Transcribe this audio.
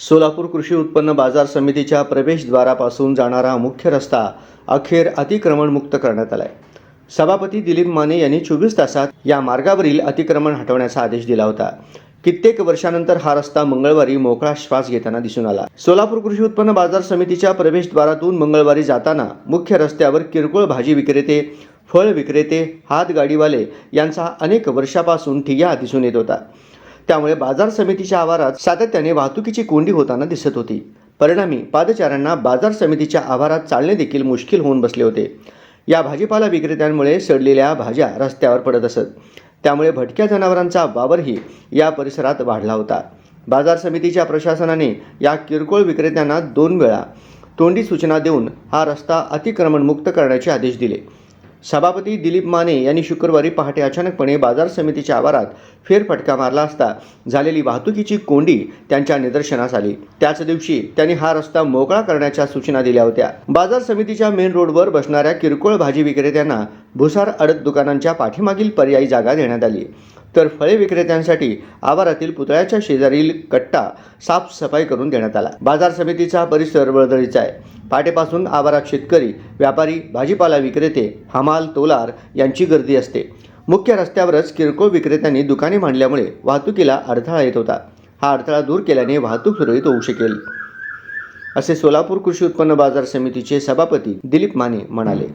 सोलापूर कृषी उत्पन्न बाजार समितीच्या प्रवेशद्वारापासून जाणारा मुख्य रस्ता अखेर अतिक्रमणमुक्त करण्यात आलाय। सभापती दिलीप माने यांनी 24 तासात या मार्गावरील अतिक्रमण हटवण्याचा आदेश दिला होता। कित्येक वर्षानंतर हा रस्ता मंगळवारी मोकळा श्वास घेताना दिसून आला। सोलापूर कृषी उत्पन्न बाजार समितीच्या प्रवेशद्वारातून मंगळवारी जाताना मुख्य रस्त्यावर किरकोळ भाजी विक्रेते, फळ विक्रेते, हातगाडीवाले यांचा अनेक वर्षापासून ठिय्या दिसून येत होता। त्यामुळे बाजार समितीच्या आवारात सातत्याने वाहतुकीची कोंडी होताना दिसत होती। परिणामी पादचाऱ्यांना बाजार समितीच्या आवारात चालणे देखील मुश्किल होऊन बसले होते। या भाजीपाला विक्रेत्यांमुळे सडलेल्या भाज्या रस्त्यावर पडत असत, त्यामुळे भटक्या जनावरांचा वावरही या परिसरात वाढला होता। बाजार समितीच्या प्रशासनाने या किरकोळ विक्रेत्यांना 2 वेळा तोंडी सूचना देऊन हा रस्ता अतिक्रमणमुक्त करण्याचे आदेश दिले। सभापती दिलीप माने यांनी शुक्रवारी पहाटे अचानकपणे बाजार समितीच्या आवारात फेरफटका मारला असता झालेली वाहतुकीची कोंडी त्यांच्या निदर्शनास आली। त्याच दिवशी त्यांनी हा रस्ता मोकळा करण्याच्या सूचना दिल्या होत्या। बाजार समितीच्या मेन रोडवर बसणाऱ्या किरकोळ भाजी विक्रेत्यांना भुसार अडत दुकानांच्या पाठीमागील पर्यायी जागा देण्यात आली, तर फळे विक्रेत्यांसाठी आवारातील पुतळ्याच्या शेजारील कट्टा साफसफाई करून देण्यात आला। बाजार समितीचा परिसर वर्दळीचा आहे। पहाटेपासून आवारात शेतकरी, व्यापारी, भाजीपाला विक्रेते, हमाल, तोलार यांची गर्दी असते। मुख्य रस्त्यावरच किरकोळ विक्रेत्यांनी दुकाने मांडल्यामुळे वाहतुकीला अडथळा येत होता। हा अडथळा दूर केल्याने वाहतूक सुरळीत होऊ शकेल, असे सोलापूर कृषी उत्पन्न बाजार समितीचे सभापती दिलीप माने म्हणाले।